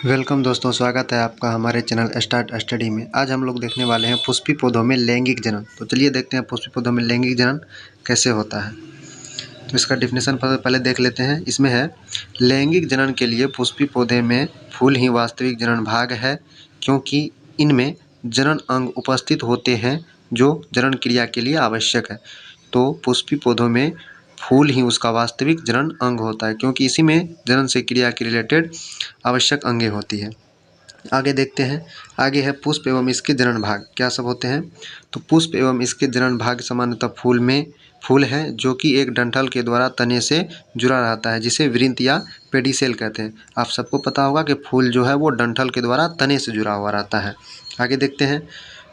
Welcome दोस्तों, स्वागत है आपका हमारे चैनल स्टार्ट स्टडी में। आज हम लोग देखने वाले हैं पुष्पी पौधों में लैंगिक जनन। तो चलिए देखते हैं पुष्पी पौधों में लैंगिक जनन कैसे होता है। तो इसका डिफिनेशन पहले देख लेते हैं। इसमें है, लैंगिक जनन के लिए पुष्पी पौधे में फूल ही वास्तविक जनन भाग है, क्योंकि इनमें जनन अंग उपस्थित होते हैं जो जनन क्रिया के लिए आवश्यक है। तो पुष्पी पौधों में फूल ही उसका वास्तविक जनन अंग होता है, क्योंकि इसी में जनन से क्रिया के रिलेटेड आवश्यक अंगें होती है। आगे देखते हैं। आगे है पुष्प एवं इसके जनन भाग क्या सब होते हैं। तो पुष्प एवं इसके जनन भाग सामान्यतः फूल है जो कि एक डंठल के द्वारा तने से जुड़ा रहता है, जिसे वृंत या पेडिसेल कहते हैं। आप सबको पता होगा कि फूल जो है वो डंठल के द्वारा तने से जुड़ा हुआ रहता है। आगे देखते हैं।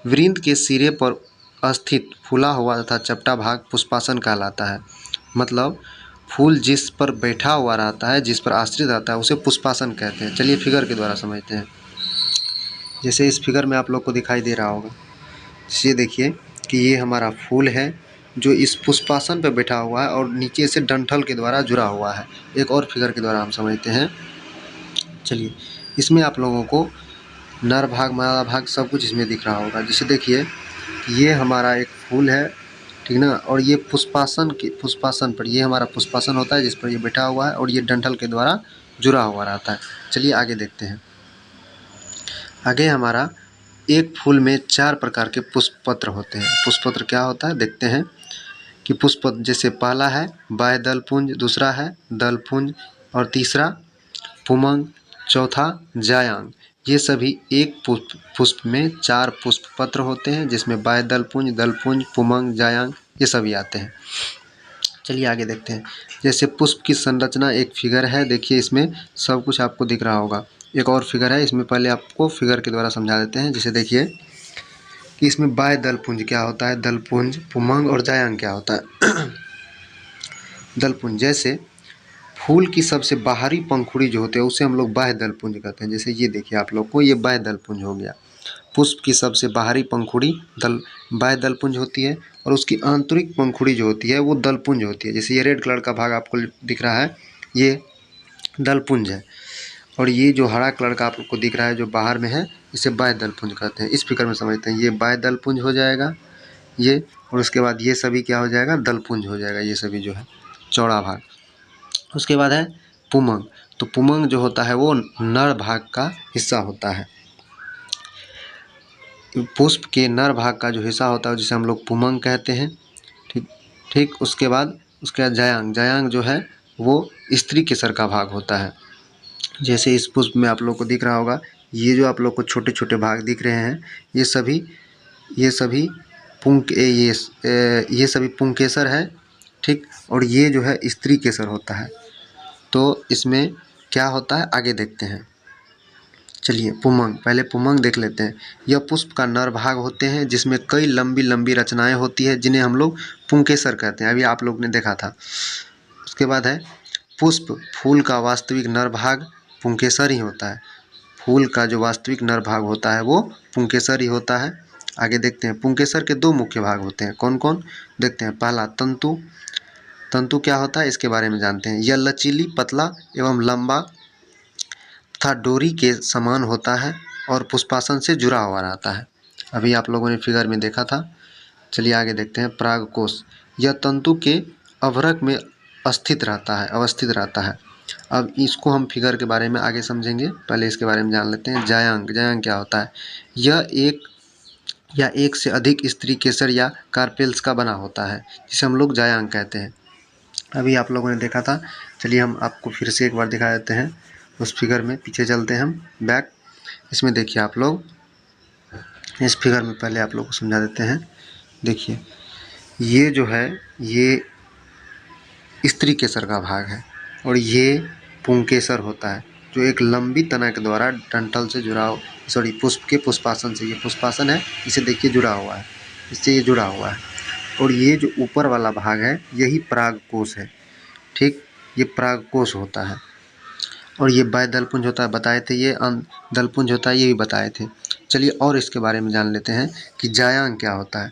वृंत के सिरे पर स्थित फूला हुआ तथा चपटा भाग पुष्पासन कहलाता है। मतलब फूल जिस पर बैठा हुआ रहता है, जिस पर आश्रित रहता है, उसे पुष्पासन कहते हैं। चलिए फिगर के द्वारा समझते हैं। जैसे इस फिगर में आप लोग को दिखाई दे रहा होगा, ये देखिए कि ये हमारा फूल है जो इस पुष्पासन पर बैठा हुआ है और नीचे से डंठल के द्वारा जुड़ा हुआ है। एक और फिगर के द्वारा हम समझते हैं। चलिए, इसमें आप लोगों को नर भाग मादा भाग सब कुछ इसमें दिख रहा होगा। जैसे देखिए, ये हमारा एक फूल है, ठीक ना, और ये पुष्पासन पर ये हमारा पुष्पासन होता है जिस पर ये बैठा हुआ है और ये डंठल के द्वारा जुड़ा हुआ रहता है। चलिए आगे देखते हैं। आगे हमारा एक फूल में 4 प्रकार के पुष्पपत्र होते हैं। पुष्पपत्र क्या होता है देखते हैं कि पुष्पपत्र जैसे पहला है बाह्य दलपुंज, दूसरा है दलपुंज और तीसरा पुमंग, चौथा जायांग। ये सभी एक पुष्प में 4 पुष्पपत्र होते हैं, जिसमें बाह्य दलपुंज, पुमंग, जायांग ये सभी आते हैं। चलिए आगे देखते हैं। जैसे पुष्प की संरचना एक फिगर है, देखिए इसमें सब कुछ आपको दिख रहा होगा। एक और फिगर है, इसमें पहले आपको फिगर के द्वारा समझा देते हैं। जैसे देखिए कि इसमें बाह्य दलपुंज क्या होता है, दलपुंज, पुमंग और जायांग क्या होता है। दलपुंज जैसे फूल की सबसे बाहरी पंखुड़ी जो होती है उसे हम लोग बाह्य दलपुंज कहते हैं। जैसे ये देखिए आप लोग को, ये बाह्य दलपुंज हो गया। पुष्प की सबसे बाहरी पंखुड़ी बाह्य दलपुंज होती है और उसकी आंतरिक पंखुड़ी जो होती है वो दलपुंज होती है। जैसे ये रेड कलर का भाग आपको दिख रहा है, ये दलपुंज है, और ये जो हरा कलर का आपको दिख रहा है जो बाहर में है, इसे बाह्य दलपुंज कहते हैं। इस फिगर में समझते हैं। ये बाह्य दलपुंज हो जाएगा ये, और उसके बाद ये सभी क्या हो जाएगा, दलपुंज हो जाएगा, ये सभी जो है चौड़ा भाग। उसके बाद है पुमंग। तो पुमंग जो होता है वो नर भाग का हिस्सा होता है। पुष्प के नर भाग का जो हिस्सा होता है जिसे हम लोग पुमंग कहते हैं। ठीक उसके बाद जायांग जो है वो स्त्री केसर का भाग होता है। जैसे इस पुष्प में आप लोग को दिख रहा होगा, ये जो आप लोग को छोटे छोटे भाग दिख रहे हैं, ये सभी पुंकेसर है, ठीक। और ये जो है स्त्री केसर होता है। तो इसमें क्या होता है आगे देखते हैं। चलिए पुमंग, पहले पुमंग देख लेते हैं। यह पुष्प का नर भाग होते हैं जिसमें कई लंबी लंबी रचनाएं होती है, जिन्हें हम लोग पुंकेसर कहते हैं। अभी आप लोग ने देखा था। उसके बाद है पुष्प। फूल का वास्तविक नर भाग पुंकेसर ही होता है। फूल का जो वास्तविक नर भाग होता है वो पुंकेसर ही होता है। आगे देखते हैं। पुंकेसर के 2 मुख्य भाग होते हैं। कौन कौन देखते हैं। पहला तंतु। तंतु क्या होता है इसके बारे में जानते हैं। यह लचीली, पतला एवं लंबा तथा डोरी के समान होता है और पुष्पासन से जुड़ा हुआ रहता है। अभी आप लोगों ने फिगर में देखा था। चलिए आगे देखते हैं। परागकोश। यह तंतु के अभ्रक में अवस्थित रहता है। अब इसको हम फिगर के बारे में आगे समझेंगे, पहले इसके बारे में जान लेते हैं। जायांग क्या होता है। यह एक से अधिक स्त्री केसर या कार्पेल्स का बना होता है, जिसे हम लोग जायांग कहते हैं। अभी आप लोगों ने देखा था। चलिए हम आपको फिर से एक बार दिखा देते हैं। उस फिगर में पीछे चलते हैं हम बैक। इसमें देखिए आप लोग, इस फिगर में पहले आप लोग को समझा देते हैं। देखिए ये जो है ये स्त्री केसर का भाग है और ये पुंकेसर होता है, जो एक लंबी तना के द्वारा डंठल से पुष्प के पुष्पासन से, ये पुष्पासन है, इसे देखिए जुड़ा हुआ है, इससे ये जुड़ा हुआ है। और ये जो ऊपर वाला भाग है यही परागकोश है, ठीक। ये परागकोश होता है। और ये बाह्य दलपुंज होता है, बताए थे। ये दलपुंज होता है, ये भी बताए थे। चलिए और इसके बारे में जान लेते हैं कि जायांग क्या होता है।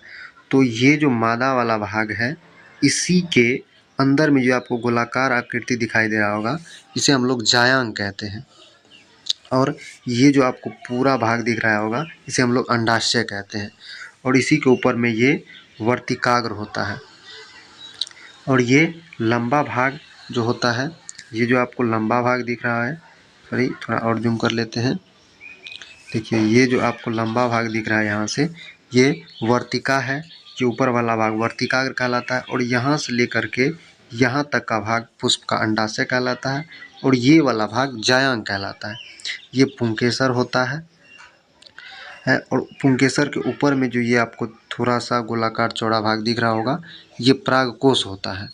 तो ये जो मादा वाला भाग है, इसी के अंदर में जो आपको गोलाकार आकृति दिखाई दे रहा होगा, इसे हम लोग जायांग कहते हैं। और ये जो आपको पूरा भाग दिख रहा होगा इसे हम लोग अंडाशय कहते हैं। और इसी के ऊपर में ये वर्तिकाग्र होता है। और ये लंबा भाग जो होता है, ये जो आपको लंबा भाग दिख रहा है, सॉरी थोड़ा और जूम कर लेते हैं। देखिए ये जो आपको लंबा भाग दिख रहा है यहाँ से, ये वर्तिका है। ये ऊपर वाला भाग वर्तिकाग्र कहलाता है। और यहाँ से लेकर के यहाँ तक का भाग पुष्प का अंडाशय कहलाता है। और ये वाला भाग जायांग कहलाता है। ये पुंकेसर होता है। और पुंकेसर के ऊपर में जो ये आपको थोड़ा सा गोलाकार चौड़ा भाग दिख रहा होगा, ये परागकोश होता है।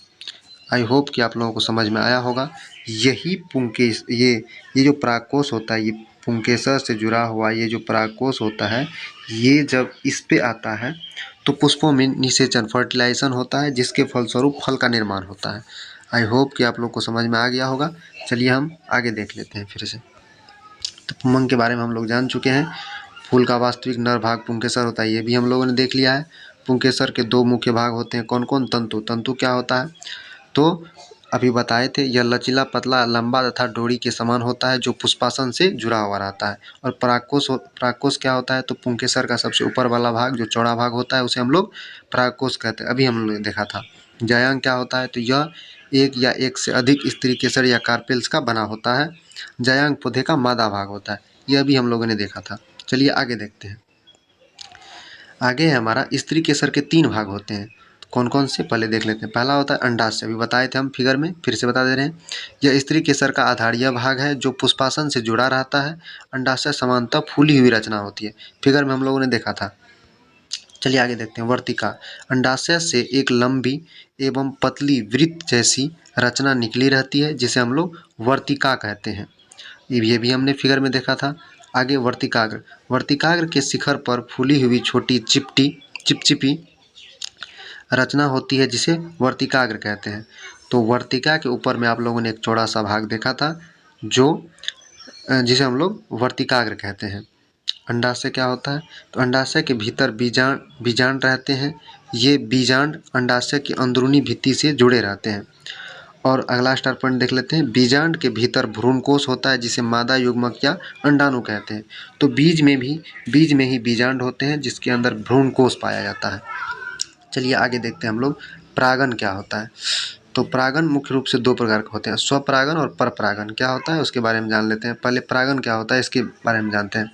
आई होप कि आप लोगों को समझ में आया होगा। यही पुंकेश ये जो परागकोश होता है, ये पुंकेसर से जुड़ा हुआ ये जो परागकोश होता है, ये जब इस पे आता है तो पुष्पों में निषेचन फर्टिलाइजेशन होता है, जिसके फलस्वरूप फल का निर्माण होता है। आई होप कि आप लोग को समझ में आ गया होगा। चलिए हम आगे देख लेते हैं फिर से। तो पुंमंग के बारे में हम लोग जान चुके हैं। फूल का वास्तविक नर भाग पुंकेसर होता है, ये भी हम लोगों ने देख लिया है। पुंकेसर के दो मुख्य भाग होते हैं, कौन कौन? तंतु। तंतु क्या होता है? तो अभी बताए थे, यह लचीला, पतला, लंबा तथा डोरी के समान होता है, जो पुष्पासन से जुड़ा हुआ रहता है। और परागकोश क्या होता है? तो पुंकेसर का सबसे ऊपर वाला भाग जो चौड़ा भाग होता है उसे हम लोग परागकोश कहते हैं। अभी हम लोग ने देखा था। जायांग क्या होता है? तो यह एक या एक से अधिक स्त्री केसर या कार्पेल्स का बना होता है। जायांग पौधे का मादा भाग होता है। यह भी हम लोगों ने देखा था। चलिए आगे देखते हैं। आगे है हमारा स्त्री केसर के 3 भाग होते हैं। कौन कौन से? पहले देख लेते हैं। पहला होता है अंडाशय, अभी बताए थे हम फिगर में, फिर से बता दे रहे हैं। यह स्त्री केसर का आधारीय भाग है जो पुष्पासन से जुड़ा रहता है। अंडाशय समानतः फूली हुई रचना होती है, फिगर में हम लोगों ने देखा था। चलिए आगे देखते हैं। वर्तिका, अंडाशय से एक लंबी एवं पतली वृत्त जैसी रचना निकली रहती है, जिसे हम लोग वर्तिका कहते हैं। ये भी हमने फिगर में देखा था। आगे वर्तिकाग्र, वर्तिकाग्र के शिखर पर फूली हुई छोटी चिपचिपी रचना होती है, जिसे वर्तिकाग्र कहते हैं। तो वर्तिका के ऊपर में आप लोगों ने एक चौड़ा सा भाग देखा था, जो जिसे हम लोग वर्तिकाग्र कहते हैं। अंडाशय क्या होता है? तो अंडाशय के भीतर बीजांड रहते हैं। ये बीजांड अंडाशय की अंदरूनी भित्ति से जुड़े रहते हैं। और अगला स्टार पॉइंट देख लेते हैं। बीजांड के भीतर भ्रूणकोश होता है, जिसे मादा युग्मक या अंडाणु कहते हैं। तो बीज में ही बीजांड होते हैं, जिसके अंदर भ्रूणकोश पाया जाता है। चलिए आगे देखते हैं हम लोग। परागन क्या होता है? तो परागन मुख्य रूप से 2 प्रकार के होते हैं, स्वपरागन और परपरागन। क्या होता है उसके बारे में जान लेते हैं। पहले परागन क्या होता है इसके बारे में जानते हैं।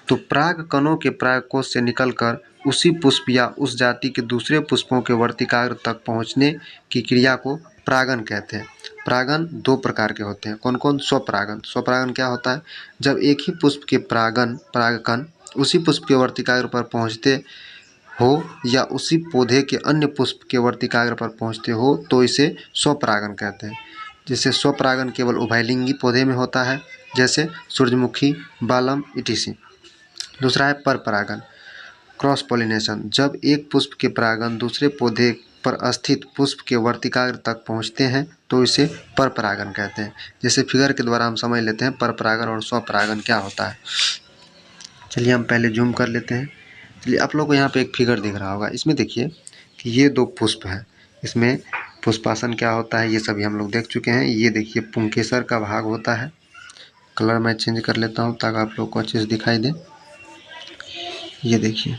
तो पराग कणों के परागकोश से निकलकर उसी पुष्प या उस जाति के दूसरे पुष्पों के वर्तिकाग्र तक पहुँचने की क्रिया को परागन कहते हैं। परागन 2 प्रकार के होते हैं, कौन कौन? स्वपरागन। स्वपरागन क्या होता है? जब एक ही पुष्प के परागकण उसी पुष्प के वर्तिकाग्र पर पहुँचते हो या उसी पौधे के अन्य पुष्प के वर्तिकाग्र पर पहुँचते हो तो इसे स्वपरागन कहते हैं। जैसे स्वपरागन केवल उभयलिंगी पौधे में होता है, जैसे सूरजमुखी, बालम इटीसी। दूसरा है परपरागन, क्रॉस पॉलिनेशन। जब एक पुष्प के परागण दूसरे पौधे पर स्थित पुष्प के वर्तिकाग्र तक पहुँचते हैं तो इसे परपरागन कहते हैं। जैसे फिगर के द्वारा हम समझ लेते हैं परपरागन और स्वपरागन क्या होता है। चलिए हम पहले जूम कर लेते हैं। चलिए आप लोग को यहाँ पे एक फिगर दिख रहा होगा, इसमें देखिए कि ये 2 पुष्प हैं। इसमें पुष्पासन क्या होता है ये सभी हम लोग देख चुके हैं। ये देखिए पुंकेसर का भाग होता है। कलर मैं चेंज कर लेता हूँ ताकि आप लोग को अच्छे से दिखाई दे। ये देखिए,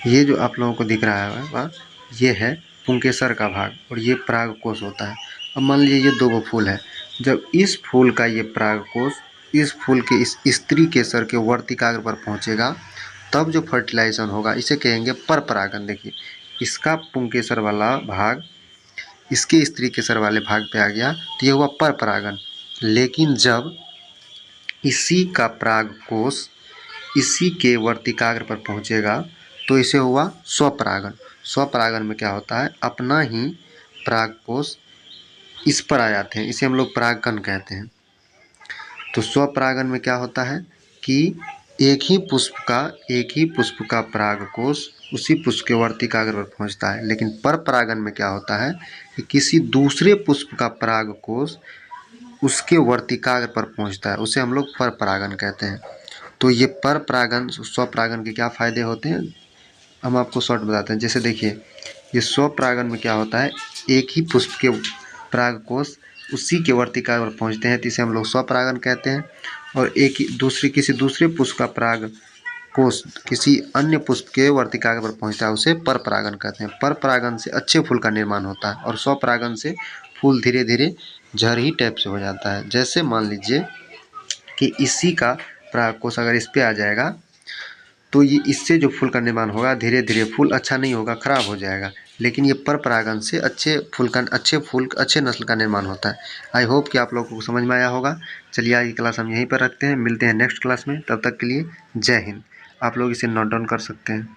ये जो आप लोगों को दिख रहा है ये है पुंकेसर का भाग और ये परागकोश होता है। अब मान लीजिए ये 2 फूल है। जब इस फूल का ये परागकोश इस फूल के इस स्त्री केसर के वर्तिकाग्र पर पहुंचेगा, तब जो फर्टिलाइजेशन होगा इसे कहेंगे परपरागन। देखिए इसका पुंकेसर वाला भाग इसके स्त्री केसर वाले भाग पे आ गया तो ये हुआ परपरागन। लेकिन जब इसी का परागकोश इसी के वर्तिकाग्र पर पहुंचेगा तो इसे हुआ स्वपरागन। स्वपरागन में क्या होता है? अपना ही परागकोश इस पर आ जाते हैं, इसे हम लोग परागकण कहते हैं। तो स्वपरागन में क्या होता है कि एक ही पुष्प का परागकोश उसी पुष्प के वर्तिकाग्र पर पहुंचता है। लेकिन परपरागन में क्या होता है कि किसी दूसरे पुष्प का परागकोश उसके वर्तिकाग्र पर पहुंचता है, उसे हम लोग परपरागन कहते हैं। तो ये परपरागन स्वपरागन के क्या फ़ायदे होते हैं हम आपको शॉर्ट बताते हैं। जैसे देखिए ये स्वपरागन में क्या होता है, एक ही पुष्प के परागकोश उसी के वर्तिकाग्र पर पहुँचते हैं तो इसे हम लोग स्वपरागन कहते हैं। और किसी दूसरे पुष्प का पराग कोष किसी अन्य पुष्प के वर्तिका पर पहुंचता है, उसे पर परागन कहते हैं। पर परागन से अच्छे फूल का निर्माण होता है और स्वपरागन से फूल धीरे धीरे झर ही टाइप से हो जाता है। जैसे मान लीजिए कि इसी का पराग कोष अगर इस पे आ जाएगा तो ये इससे जो फूल का निर्माण होगा धीरे धीरे फूल अच्छा नहीं होगा, खराब हो जाएगा। लेकिन ये पर परागन से अच्छे नस्ल का निर्माण होता है। आई होप कि आप लोगों को समझ में आया होगा। चलिए आज की क्लास हम यहीं पर रखते हैं, मिलते हैं नेक्स्ट क्लास में। तब तक के लिए जय हिंद। आप लोग इसे नोट डाउन कर सकते हैं।